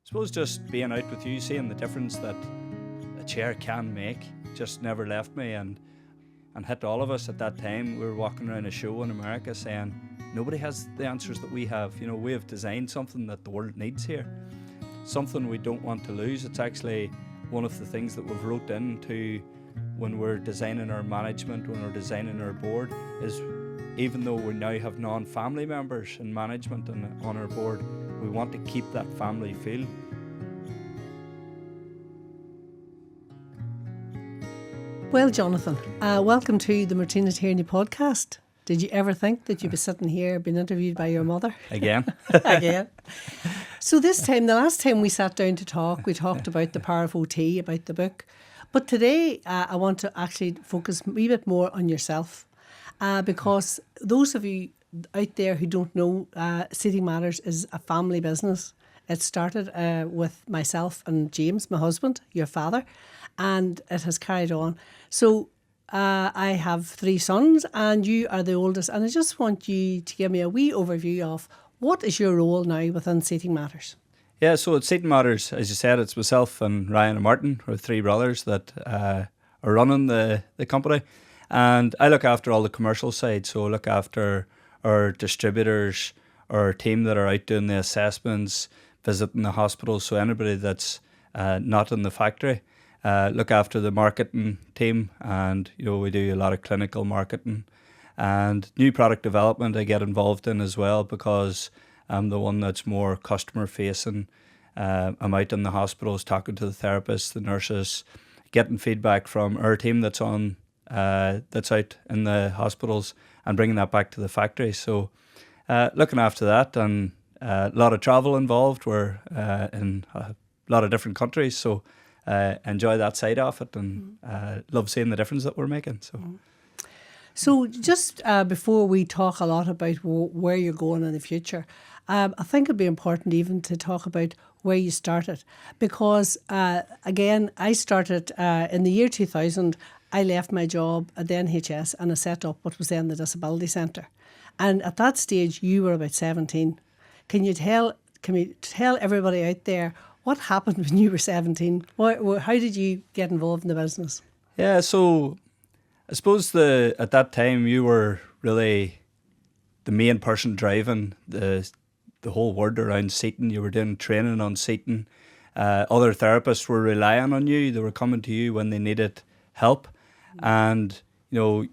suppose just being out with you, seeing the difference that a chair can make, just never left me and hit all of us at that time. We were walking around a show in America saying, nobody has the answers that we have. You know, we have designed something that the world needs here, something we don't want to lose. It's actually one of the things that we've wrote into when we're designing our management, when we're designing our board, is even though we now have non-family members in management and on our board, we want to keep that family feel. Well, Jonathan, welcome to the Martina Tierney podcast. Did you ever think that you'd be sitting here being interviewed by your mother? Again. Again. So this time, the last time we sat down to talk, we talked about the power of OT, about the book. But today, I want to actually focus a wee bit more on yourself. Because those of you out there who don't know, Seating Matters is a family business. It started with myself and James, my husband, your father, and it has carried on. So I have 3 sons and you are the oldest, and I just want you to give me a wee overview of what is your role now within Seating Matters. Yeah, so at Seating Matters, as you said, it's myself and Ryan and Martin, our 3 brothers that are running the company. And I look after all the commercial side, so I look after our distributors, our team that are out doing the assessments, visiting the hospitals, so anybody that's not in the factory. Look after the marketing team, and you know, we do a lot of clinical marketing and new product development I get involved in as well, because I'm the one that's more customer facing. I'm out in the hospitals talking to the therapists, the nurses, getting feedback from our team that's out in the hospitals and bringing that back to the factory. So looking after that, and a lot of travel involved. We're in a lot of different countries, so enjoy that side of it, and love seeing the difference that we're making. So just before we talk a lot about where you're going in the future, I think it'd be important even to talk about where you started, because again, I started in the year 2000. I left my job at the NHS and I set up what was then the Disability Centre. And at that stage, you were about 17. Can you tell everybody out there what happened when you were 17? How did you get involved in the business? Yeah, so I suppose at that time you were really the main person driving the whole word around seating. You were doing training on seating. Other therapists were relying on you. They were coming to you when they needed help. And, you know,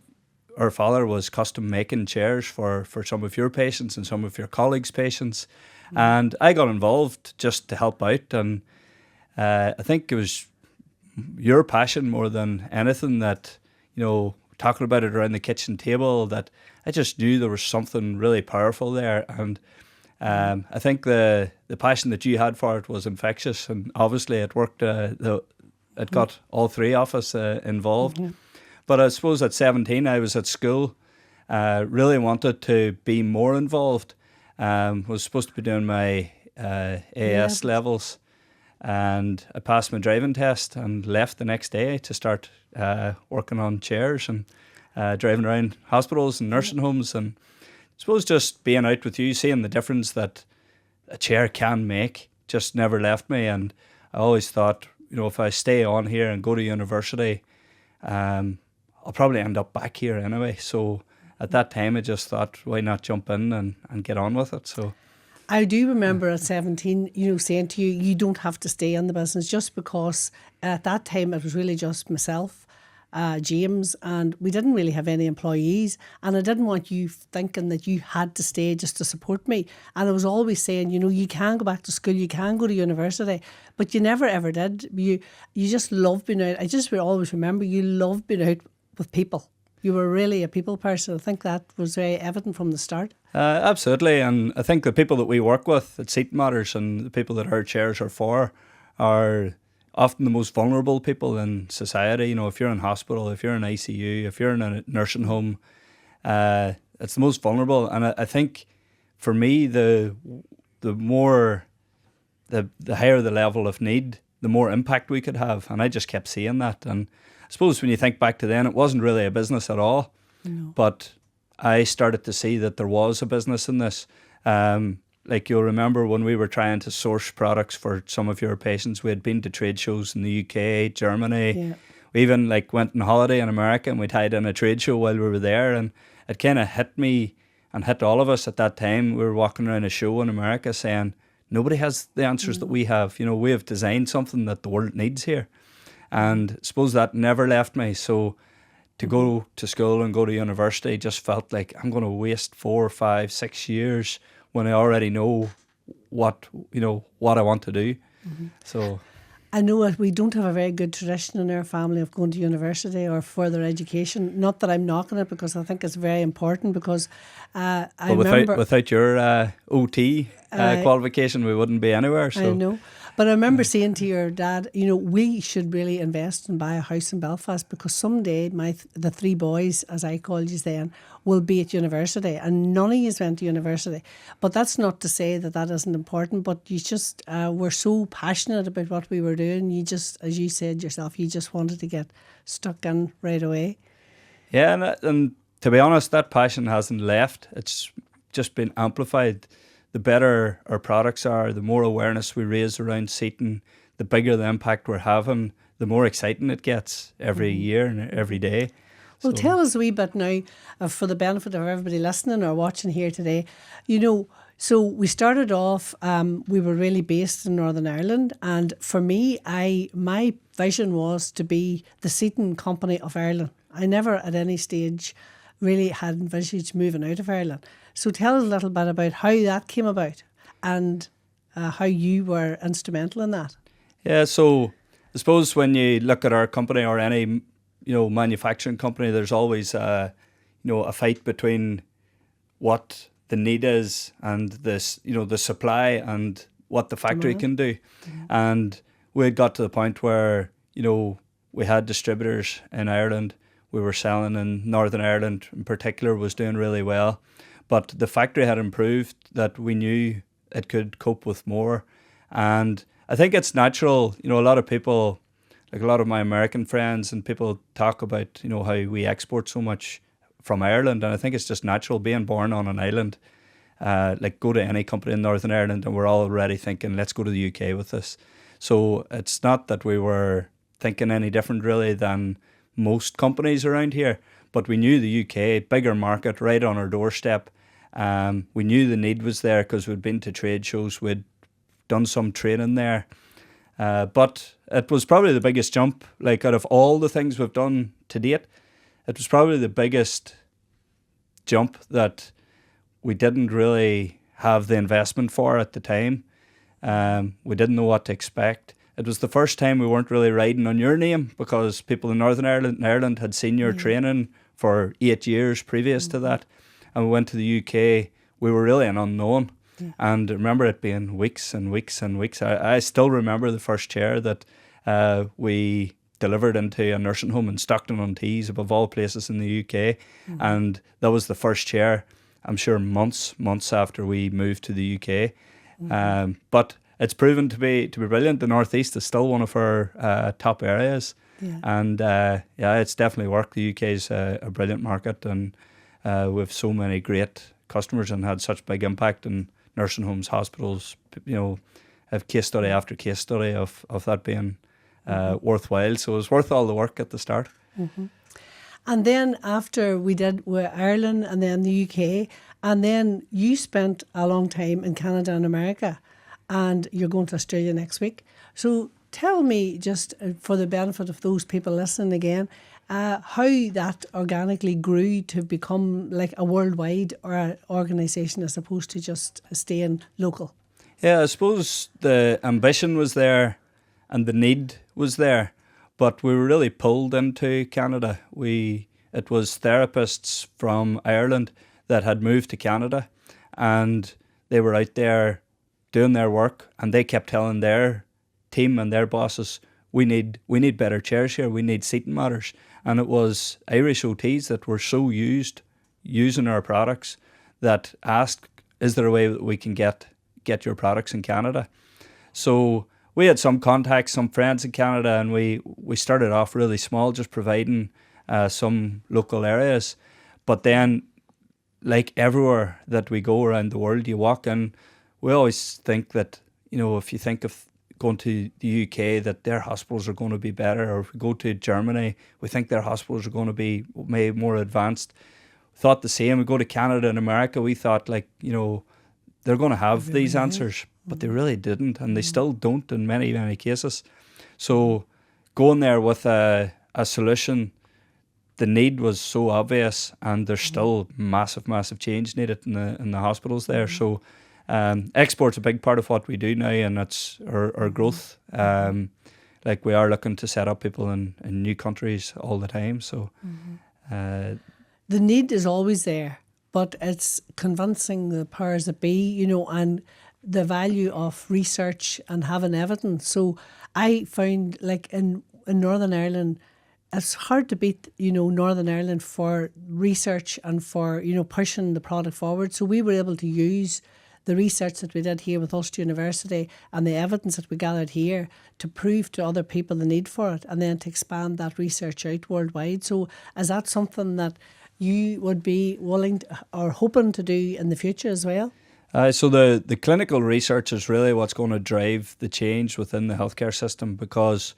our father was custom making chairs for some of your patients and some of your colleagues' patients. And I got involved just to help out. And I think it was your passion more than anything that, you know, talking about it around the kitchen table, that I just knew there was something really powerful there. And I think the passion that you had for it was infectious. And obviously it worked. It got all 3 of us involved. Mm-hmm. But I suppose at 17, I was at school, really wanted to be more involved. Was supposed to be doing my AS levels, and I passed my driving test and left the next day to start working on chairs and driving around hospitals and nursing homes. And I suppose just being out with you, seeing the difference that a chair can make, just never left me. And I always thought, you know, if I stay on here and go to university, I'll probably end up back here anyway. So at that time, I just thought, why not jump in and get on with it? So I do remember at 17, you know, saying to you, you don't have to stay in the business, just because at that time it was really just myself, James, and we didn't really have any employees. And I didn't want you thinking that you had to stay just to support me. And I was always saying, you know, you can go back to school, you can go to university, but you never ever did. You just loved being out. I just will always remember you loved being out with people. You were really a people person. I think that was very evident from the start. Absolutely. And I think the people that we work with at Seating Matters and the people that our chairs are for are often the most vulnerable people in society. You know, if you're in hospital, if you're in ICU, if you're in a nursing home, it's the most vulnerable. And I think for me, the higher the level of need, the more impact we could have. And I just kept seeing that. And I suppose when you think back to then, it wasn't really a business at all. No. But I started to see that there was a business in this. like you'll remember when we were trying to source products for some of your patients, we had been to trade shows in the UK, Germany. Yeah. We even like went on holiday in America and we tied in a trade show while we were there, and it kind of hit me and hit all of us at that time. We were walking around a show in America saying, nobody has the answers that we have. You know, we have designed something that the world needs here. And I suppose that never left me. So to go to school and go to university just felt like I'm going to waste 4, 5, 6 years when I already know what I want to do. So I know that we don't have a very good tradition in our family of going to university or further education. Not that I'm knocking it, because I think it's very important, because I remember... Without your OT qualification, we wouldn't be anywhere. So. I know. But I remember saying to your dad, we should really invest and buy a house in Belfast, because someday the 3 boys, as I called you then, will be at university, and none of you went to university. But that's not to say that isn't important, but you just were so passionate about what we were doing. You just, as you said yourself, you just wanted to get stuck in right away. Yeah, and to be honest, that passion hasn't left. It's just been amplified. The better our products are, the more awareness we raise around seating, the bigger the impact we're having, the more exciting it gets every year and every day. Well, tell us a wee bit now, for the benefit of everybody listening or watching here today. So we started off, we were really based in Northern Ireland, and for me, my vision was to be the seating company of Ireland. I never at any stage really had envisaged moving out of Ireland. So tell us a little bit about how that came about and how you were instrumental in that. Yeah, so I suppose when you look at our company or any manufacturing company, there's always a fight between what the need is and this the supply and what the factory can do. And we had got to the point where we had distributors in Ireland. We were selling in Northern Ireland in particular, was doing really well. But the factory had improved that we knew it could cope with more. And I think it's natural, a lot of people, like a lot of my American friends and people talk about, how we export so much from Ireland. And I think it's just natural being born on an island. Like go to any company in Northern Ireland and we're already thinking, let's go to the UK with this. So it's not that we were thinking any different really than most companies around here. But we knew the UK, bigger market, right on our doorstep. We knew the need was there because we'd been to trade shows, we'd done some training there. But it was probably the biggest jump, like out of all the things we've done to date, it was probably the biggest jump that we didn't really have the investment for at the time. We didn't know what to expect. It was the first time we weren't really riding on your name because people in Northern Ireland and Ireland had seen your training for 8 years previous to that. And we went to the UK, we were really an unknown. And I remember it being weeks and weeks and weeks. I still remember the first chair that we delivered into a nursing home in Stockton-on-Tees, above all places in the UK. And that was the first chair, I'm sure months after we moved to the UK. But it's proven to be brilliant. The Northeast is still one of our top areas. And it's definitely worked. The UK is a brilliant market, and we have so many great customers and had such big impact in nursing homes, hospitals. Have case study after case study of that being worthwhile. So it was worth all the work at the start. And then after we did Ireland and then the UK, and then you spent a long time in Canada and America, and you're going to Australia next week. So tell me, just for the benefit of those people listening again, how that organically grew to become like a worldwide organisation as opposed to just staying local. Yeah, I suppose the ambition was there and the need was there, but we were really pulled into Canada. It was therapists from Ireland that had moved to Canada, and they were out there doing their work, and they kept telling their team and their bosses, we need better chairs here, we need seating matters. And it was Irish OTs that were so using our products that asked, is there a way that we can get your products in Canada? So we had some contacts, some friends in Canada, and we started off really small, just providing some local areas. But then, like everywhere that we go around the world, you walk in, we always think that, if you think of going to the UK, that their hospitals are going to be better, or if we go to Germany, we think their hospitals are going to be maybe more advanced. We thought the same. We go to Canada and America, we thought they're going to have Really these is. answers, but they really didn't, and they still don't in many, many cases. So going there with a solution, the need was so obvious, and there's still massive, massive change needed in the hospitals there. So export's a big part of what we do now, and that's our growth. We are looking to set up people in new countries all the time. So the need is always there, but it's convincing the powers that be, and the value of research and having evidence. So I found, in Northern Ireland, it's hard to beat, Northern Ireland for research and for, pushing the product forward. So we were able to use the research that we did here with Ulster University and the evidence that we gathered here to prove to other people the need for it, and then to expand that research out worldwide. So is that something that you would be willing to, or hoping to do in the future as well? So the clinical research is really what's going to drive the change within the healthcare system, because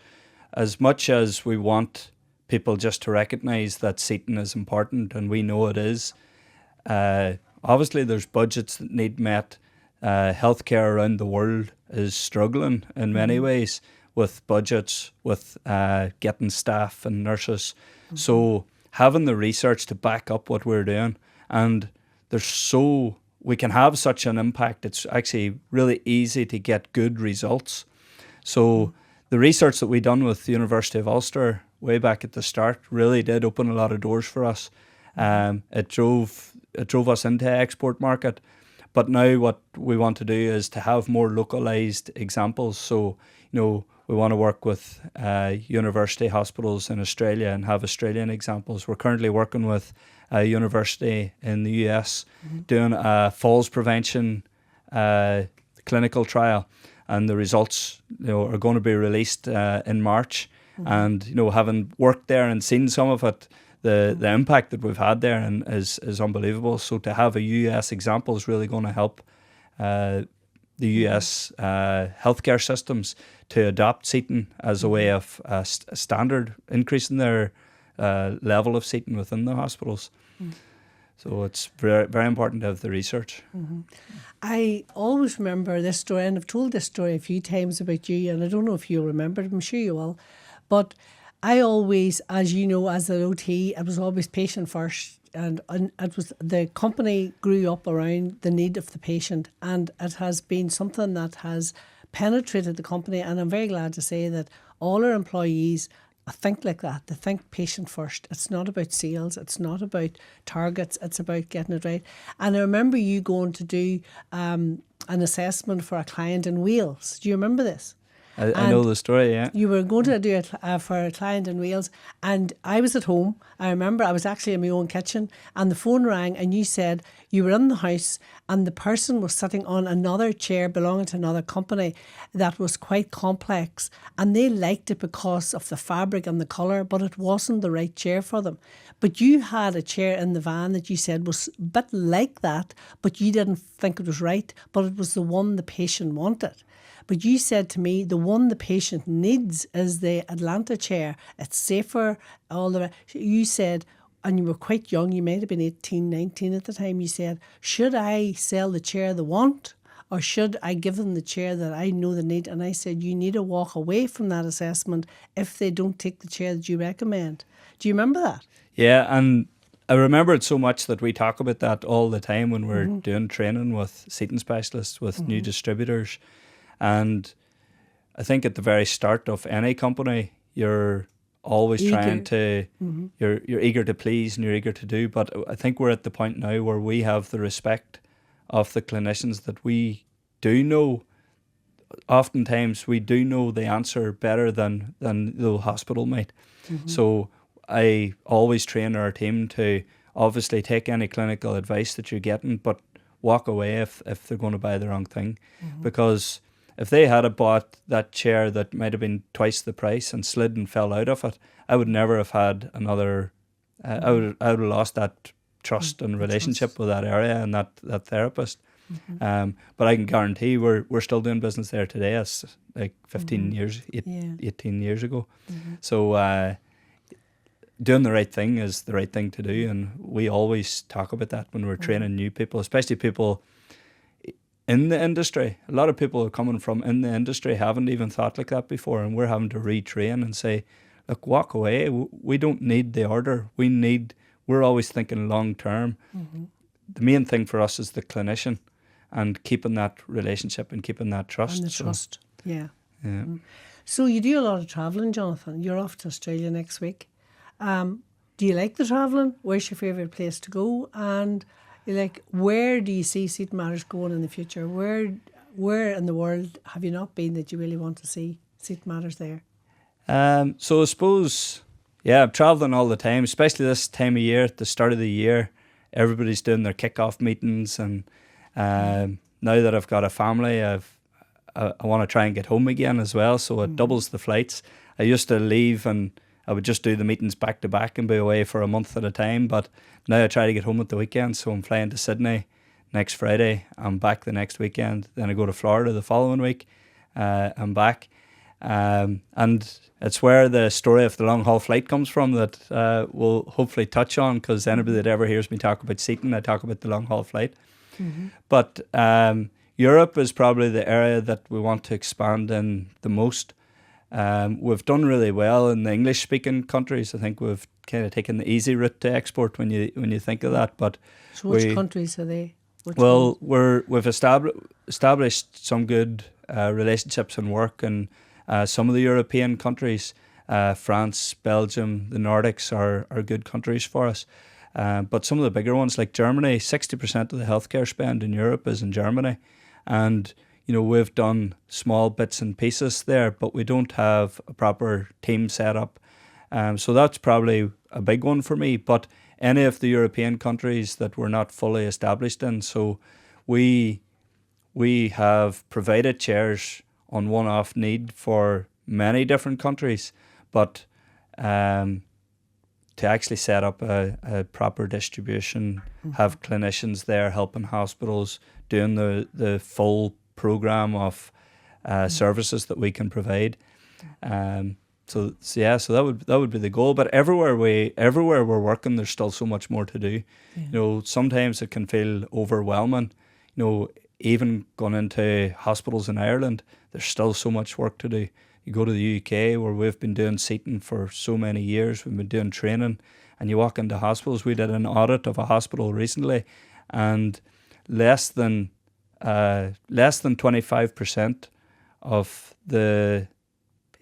as much as we want people just to recognise that seating is important, and we know it is, obviously there's budgets that need met. Healthcare around the world is struggling in many ways with budgets, with getting staff and nurses. So having the research to back up what we're doing, and we can have such an impact, it's actually really easy to get good results. So the research that we done with the University of Ulster way back at the start really did open a lot of doors for us. It drove us into the export market. But now what we want to do is to have more localized examples. So, we want to work with university hospitals in Australia and have Australian examples. We're currently working with a university in the US doing a falls prevention clinical trial, and the results are going to be released in March. And having worked there and seen some of it, the impact that we've had there and is unbelievable. So to have a US example is really going to help the US healthcare systems to adopt seating as a way of a standard, increasing their level of seating within the hospitals. So it's very, very important to have the research. I always remember this story, and I've told this story a few times about you, and I don't know if you'll remember it, I'm sure you will. But I always, as you know, as an OT, it was always patient first, and it was, the company grew up around the need of the patient, and it has been something that has penetrated the company. And I'm very glad to say that all our employees think like that. They think patient first. It's not about sales. It's not about targets. It's about getting it right. And I remember you going to do an assessment for a client in Wales. Do you remember this? I know the story, yeah. You were going to do it for a client in Wales, and I was at home. I remember I was actually in my own kitchen, and the phone rang, and you said you were in the house and the person was sitting on another chair belonging to another company that was quite complex, and they liked it because of the fabric and the colour, but it wasn't the right chair for them. But you had a chair in the van that you said was a bit like that, but you didn't think it was right, but it was the one the patient wanted. But you said to me, the one the patient needs is the Atlanta chair. It's safer, all the rest. You said, and you were quite young, you might have been 18, 19 at the time, you said, should I sell the chair they want, or should I give them the chair that I know they need? And I said, you need to walk away from that assessment if they don't take the chair that you recommend. Do you remember that? Yeah, and I remember it so much that we talk about that all the time when we're doing training with seating specialists, with new distributors. And I think at the very start of any company, you're always trying to, you're eager to please and you're eager to do. But I think we're at the point now where we have the respect of the clinicians that we do know. Oftentimes we do know the answer better than the hospital might. So I always train our team to obviously take any clinical advice that you're getting, but walk away if they're going to buy the wrong thing. Because if they had bought that chair that might have been twice the price and slid and fell out of it, I would never have had another. I would have lost that trust and relationship with that area and that therapist. But I can guarantee we're still doing business there today. It's like 15 years, 18 years ago. So doing the right thing is the right thing to do, and we always talk about that when we're training new people, especially people in the industry. A lot of people coming from in the industry haven't even thought like that before, and we're having to retrain and say, look, walk away. We don't need the order. We're always thinking long term. The main thing for us is the clinician and keeping that relationship and keeping that trust. And the trust, yeah. So you do a lot of travelling, Jonathan. You're off to Australia next week. Do you like the travelling? Where's your favourite place to go? And where do you see Seaton Matters going in the future? Where in the world have you not been that you really want to see Seaton Matters there? So I suppose, I'm travelling all the time, especially this time of year, at the start of the year. Everybody's doing their kick-off meetings, and now that I've got a family, I want to try and get home again as well, so it doubles the flights. I used to leave and I would just do the meetings back to back and be away for a month at a time, but now I try to get home at the weekend, so I'm flying to Sydney next Friday. I'm back the next weekend, then I go to Florida the following week. I'm back. And it's where the story of the long haul flight comes from that we'll hopefully touch on, because anybody that ever hears me talk about Seaton, I talk about the long haul flight. But Europe is probably the area that we want to expand in the most. We've done really well in the English speaking countries. I think we've kind of taken the easy route to export when you think of that. But so which countries are they? We've established some good relationships and work in some of the European countries. France, Belgium, the Nordics are good countries for us. But some of the bigger ones like Germany, 60% of the healthcare spend in Europe is in Germany. And, we've done small bits and pieces there, but we don't have a proper team set up. So that's probably a big one for me. But any of the European countries that we're not fully established in, so we have provided chairs on one-off need for many different countries, but to actually set up a proper distribution, have clinicians there helping hospitals, doing the full program of services that we can provide. So that would be the goal. But everywhere we're working, there's still so much more to do. Sometimes it can feel overwhelming. Even going into hospitals in Ireland, there's still so much work to do. You go to the UK, where we've been doing Seaton for so many years, we've been doing training, and you walk into hospitals. We did an audit of a hospital recently, and less than 25% of the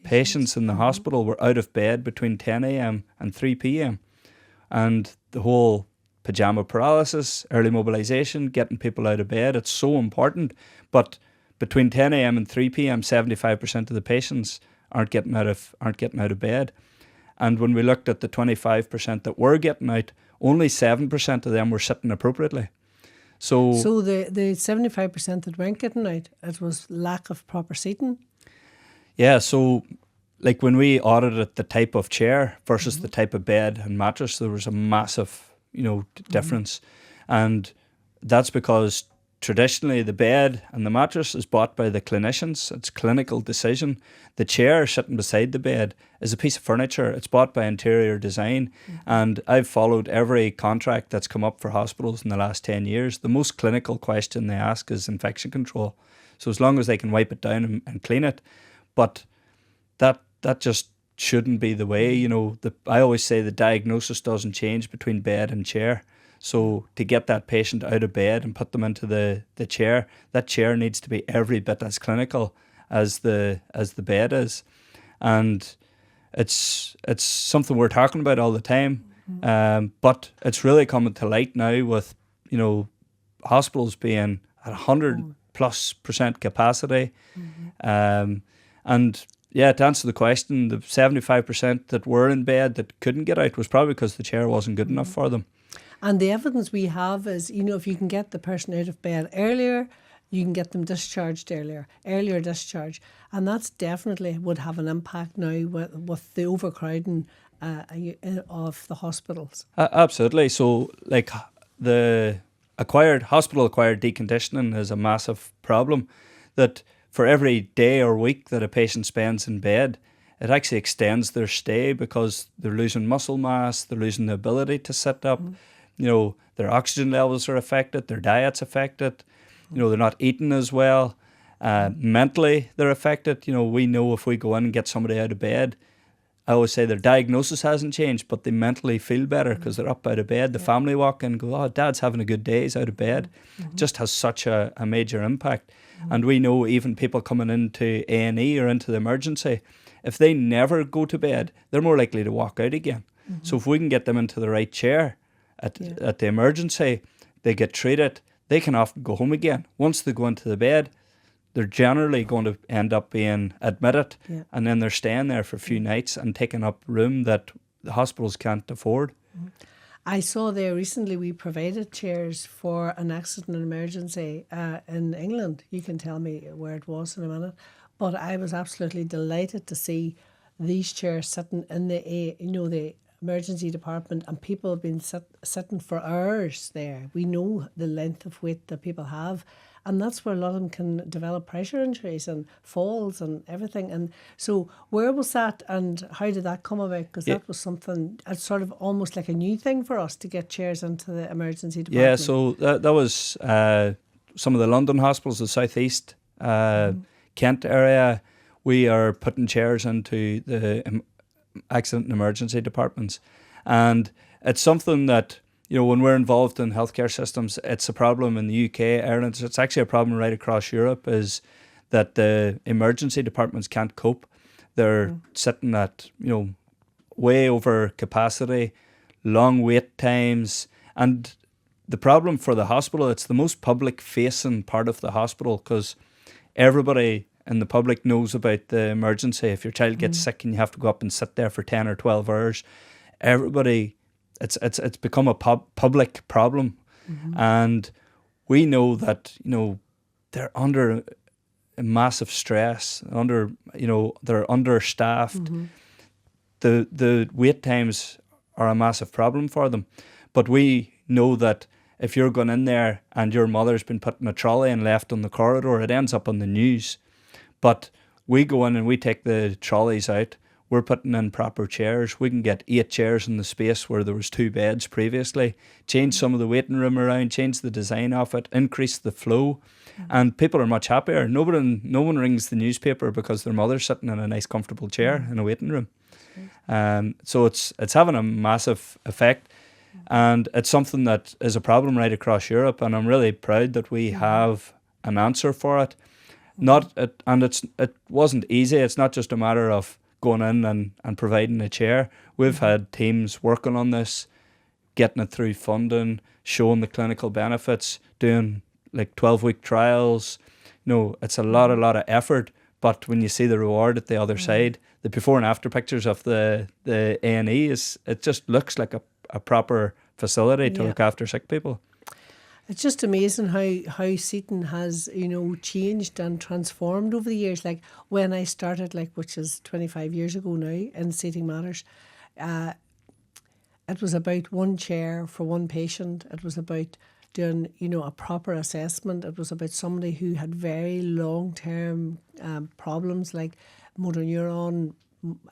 patients in the hospital were out of bed between 10 a.m. and 3 p.m. And the whole pajama paralysis, early mobilisation, getting people out of bed, it's so important. But between 10 a.m. and 3 p.m, 75% of the patients aren't getting out of bed. And when we looked at the 25% that were getting out, only 7% of them were sitting appropriately. So the 75% that weren't getting out, it was lack of proper seating? Yeah, so like when we audited the type of chair versus the type of bed and mattress, there was a massive, difference. And that's because traditionally the bed and the mattress is bought by the clinicians. It's a clinical decision. The chair sitting beside the bed is a piece of furniture. It's bought by interior design. And I've followed every contract that's come up for hospitals in the last 10 years. The most clinical question they ask is infection control. So as long as they can wipe it down and clean it. But that just shouldn't be the way. I always say the diagnosis doesn't change between bed and chair. So to get that patient out of bed and put them into the chair, that chair needs to be every bit as clinical as the bed is. And it's something we're talking about all the time. But it's really coming to light now with, hospitals being at 100+% capacity. And yeah, to answer the question, the 75% that were in bed that couldn't get out was probably because the chair wasn't good enough for them. And the evidence we have is, if you can get the person out of bed earlier, you can get them discharged earlier discharge. And that's definitely would have an impact now with the overcrowding of the hospitals. Absolutely. So like the hospital-acquired deconditioning is a massive problem, that for every day or week that a patient spends in bed, it actually extends their stay because they're losing muscle mass, they're losing the ability to sit up, their oxygen levels are affected, their diet's affected, they're not eating as well. Mentally, they're affected. We know if we go in and get somebody out of bed, I always say their diagnosis hasn't changed, but they mentally feel better because they're up out of bed. The family walk in and go, oh, Dad's having a good day, he's out of bed. It just has such a major impact. And we know even people coming into A&E or into the emergency, if they never go to bed, they're more likely to walk out again. So if we can get them into the right chair at the emergency, they get treated, they can often go home again. Once they go into the bed, they're generally going to end up being admitted, and then they're staying there for a few nights and taking up room that the hospitals can't afford. I saw there recently we provided chairs for an accident and emergency in England. You can tell me where it was in a minute. But I was absolutely delighted to see these chairs sitting in the emergency department, and people have been sitting for hours there. We know the length of wait that people have. And that's where a lot of them can develop pressure injuries and falls and everything. And so where was that and how did that come about? Because that was something, it's sort of almost like a new thing for us to get chairs into the emergency department. Yeah, so that was some of the London hospitals, the South East, Kent area. We are putting chairs into the accident and emergency departments. And it's something that, when we're involved in healthcare systems, it's a problem in the UK, Ireland. It's actually a problem right across Europe, is that the emergency departments can't cope. They're sitting at, way over capacity, long wait times. And the problem for the hospital, it's the most public-facing part of the hospital because everybody in the public knows about the emergency. If your child gets sick and you have to go up and sit there for 10 or 12 hours, everybody... It's become a public problem, and we know that they're under massive stress. They're understaffed. The wait times are a massive problem for them. But we know that if you're going in there and your mother's been put in a trolley and left on the corridor, it ends up on the news. But we go in and we take the trolleys out. We're putting in proper chairs. We can get 8 chairs in the space where there was 2 beds previously, change some of the waiting room around, change the design of it, increase the flow, and people are much happier. No one rings the newspaper because their mother's sitting in a nice comfortable chair in a waiting room. So it's having a massive effect, and it's something that is a problem right across Europe, and I'm really proud that we have an answer for it. It wasn't easy. It's not just a matter of going in and providing a chair. We've had teams working on this, getting it through funding, showing the clinical benefits, doing like 12-week trials. It's a lot of effort, but when you see the reward at the other side, the before and after pictures of the A&E, it just looks like a proper facility to look after sick people. It's just amazing how Seaton has, changed and transformed over the years. Like when I started, which is 25 years ago now, in Seating Matters, it was about one chair for one patient. It was about doing, a proper assessment. It was about somebody who had very long-term problems like motor neuron,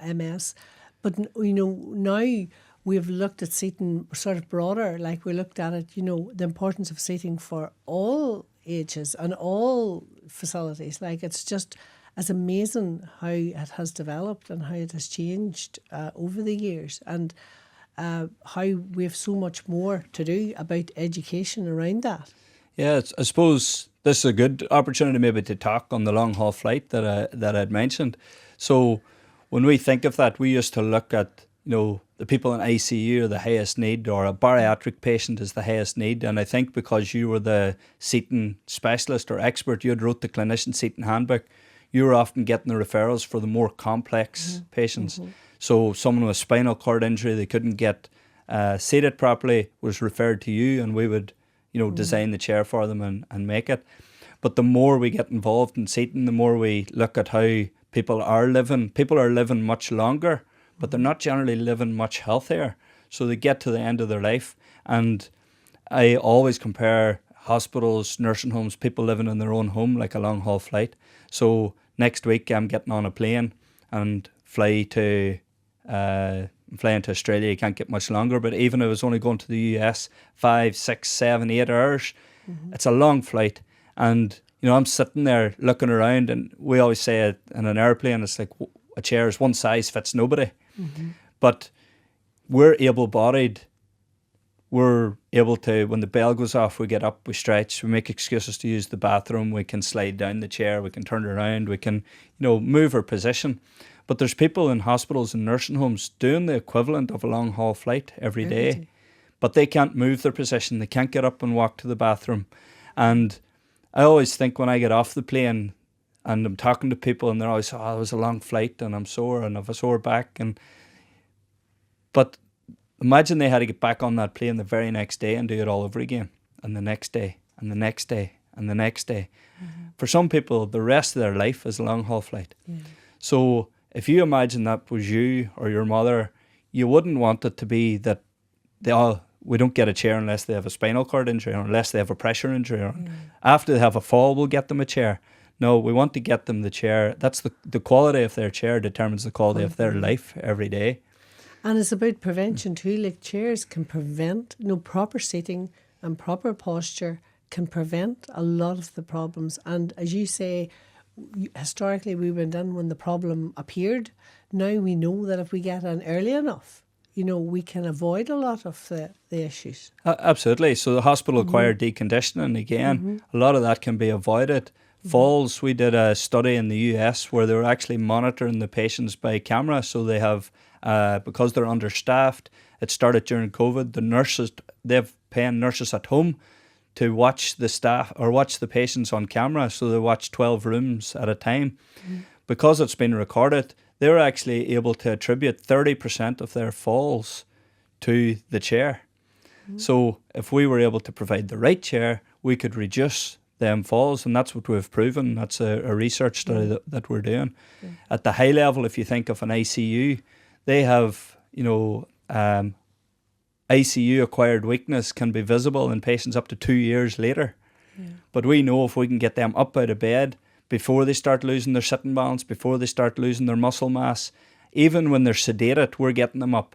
MS. But, now we've looked at seating sort of broader, like we looked at it, the importance of seating for all ages and all facilities. Like it's just as amazing how it has developed and how it has changed over the years, and how we have so much more to do about education around that. Yeah, I suppose this is a good opportunity maybe to talk on the long haul flight that I'd mentioned. So when we think of that, we used to look at the people in ICU are the highest need, or a bariatric patient is the highest need. And I think because you were the seating specialist or expert, you had wrote the clinician seating handbook, you were often getting the referrals for the more complex patients. So someone with spinal cord injury, they couldn't get seated properly, was referred to you, and we would design the chair for them and make it. But the more we get involved in seating, the more we look at how people are living. People are living much longer, but they're not generally living much healthier. So they get to the end of their life, and I always compare hospitals, nursing homes, people living in their own home like a long haul flight. So next week I'm getting on a plane and flying to Australia. You can't get much longer, but even if I was only going to the US 5, 6, 7, 8 hours, it's a long flight. And I'm sitting there looking around, and we always say it in an airplane, it's like a chair is one size fits nobody. But we're able-bodied. We're able to, when the bell goes off, we get up, we stretch, we make excuses to use the bathroom, we can slide down the chair, we can turn it around, we can, move our position. But there's people in hospitals and nursing homes doing the equivalent of a long haul flight every day. But they can't move their position, they can't get up and walk to the bathroom. And I always think when I get off the plane and I'm talking to people and they're always, it was a long flight and I'm sore and I have a sore back. But imagine they had to get back on that plane the very next day and do it all over again. And the next day, and the next day, and the next day. For some people, the rest of their life is a long haul flight. So if you imagine that was you or your mother, you wouldn't want it to be that we don't get a chair unless they have a spinal cord injury or unless they have a pressure injury. Or after they have a fall, we'll get them a chair. No, we want to get them the chair. That's the quality of their chair determines the quality of their life every day. And it's about prevention too. Like chairs can prevent, proper seating and proper posture can prevent a lot of the problems. And as you say, historically we went in when the problem appeared. Now we know that if we get in early enough, we can avoid a lot of the issues. Absolutely. So the hospital-acquired deconditioning, again, a lot of that can be avoided. Falls, we did a study in the US where they were actually monitoring the patients by camera. So they have, because they're understaffed, it started during COVID, the nurses, they've paying nurses at home to watch the staff or watch the patients on camera. So they watch 12 rooms at a time. Because it's been recorded, they were actually able to attribute 30% of their falls to the chair. So if we were able to provide the right chair, we could reduce them falls, and that's what we've proven. That's a research study that we're doing. At the high level, if you think of an ICU, they have, ICU acquired weakness can be visible in patients up to 2 years later. But we know if we can get them up out of bed before they start losing their sitting balance, before they start losing their muscle mass, even when they're sedated, we're getting them up.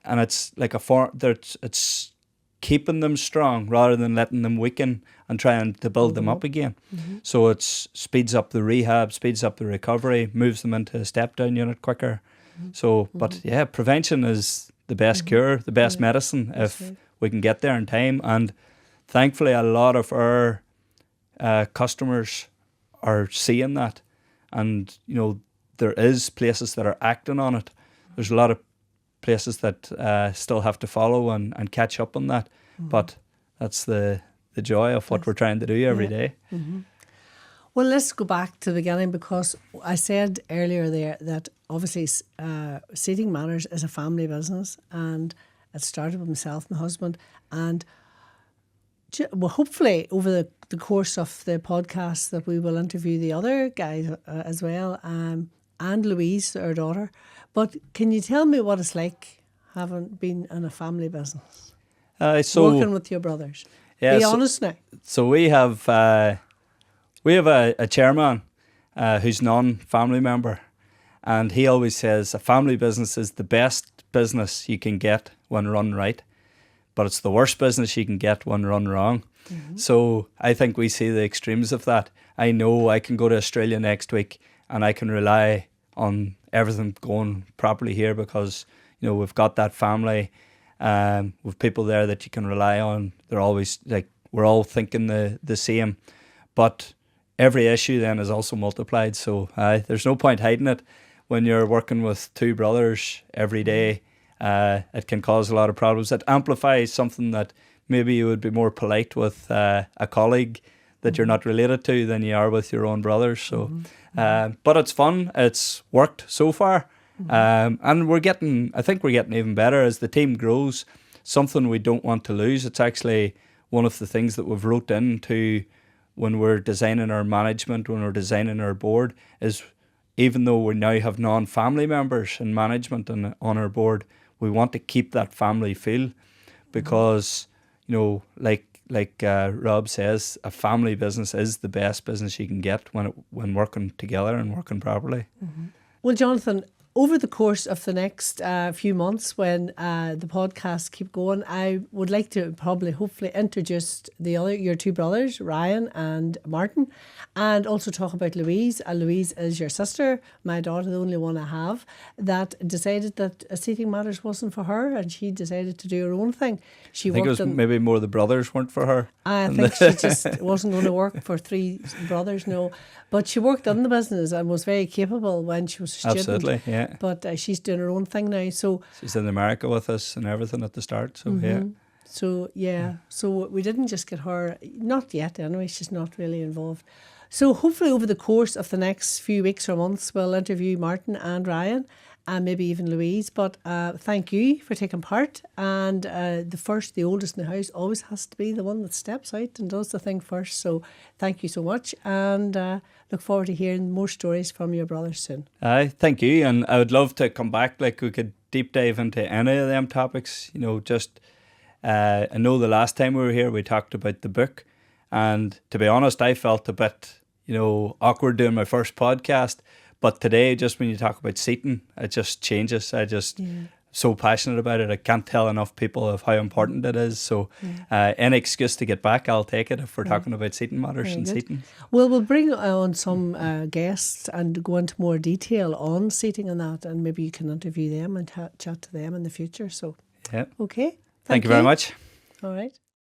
And it's like it's keeping them strong rather than letting them weaken and trying to build them up again. So it speeds up the rehab, speeds up the recovery, moves them into a step-down unit quicker. So, but yeah, prevention is the best cure, the best medicine if we can get there in time. And thankfully, a lot of our customers are seeing that. And, there is places that are acting on it. There's a lot of places that still have to follow and catch up on that. But that's the joy of what we're trying to do every day. Well, let's go back to the beginning, because I said earlier there that obviously Seating Matters is a family business, and it started with myself, my husband, and well, hopefully over the course of the podcast that we will interview the other guys as well, and Louise, our daughter. But can you tell me what it's like having been in a family business? Working with your brothers. Yeah, Be honest now. So we have a chairman who's non-family member, and he always says a family business is the best business you can get when run right, but it's the worst business you can get when run wrong. So I think we see the extremes of that. I know I can go to Australia next week and I can rely on everything going properly here because we've got that family with people there that you can rely on. They're always like, we're all thinking the same, but every issue then is also multiplied. So there's no point hiding it. When you're working with two brothers every day, it can cause a lot of problems. It amplifies something that maybe you would be more polite with a colleague that you're not related to than you are with your own brothers. So, but it's fun. It's worked so far. And I think we're getting even better as the team grows. Something we don't want to lose. It's actually one of the things that we've wrote into when we're designing our management, when we're designing our board, is even though we now have non-family members in management and on our board, we want to keep that family feel, because like Rob says, a family business is the best business you can get when working together and working properly. Mm-hmm. Well, Jonathan, over the course of the next few months, when the podcasts keep going, I would like to hopefully introduce your two brothers, Ryan and Martin, and also talk about Louise. Louise is your sister, my daughter, the only one I have, that decided that Seating Matters wasn't for her, and she decided to do her own thing. I think it was maybe more the brothers weren't for her. I think she just wasn't going to work for three brothers, no. But she worked in the business and was very capable when she was a student. Absolutely, yeah. But she's doing her own thing now. So she's in America with us and everything at the start. So yeah. So yeah. So we didn't just get her, not yet anyway. She's not really involved. So hopefully over the course of the next few weeks or months, we'll interview Martin and Ryan, and maybe even Louise. But thank you for taking part. And the oldest in the house, always has to be the one that steps out and does the thing first. So thank you so much, and look forward to hearing more stories from your brothers soon. Thank you, and I would love to come back. Like, we could deep dive into any of them topics. I know the last time we were here, we talked about the book, and to be honest, I felt a bit awkward doing my first podcast. But today, just when you talk about seating, it just changes. So passionate about it. I can't tell enough people of how important it is. So any excuse to get back, I'll take it if we're talking about seating matters and seating. Well, we'll bring on some guests and go into more detail on seating and that, and maybe you can interview them and chat to them in the future. So, yeah. Okay. Thank you very much. All right.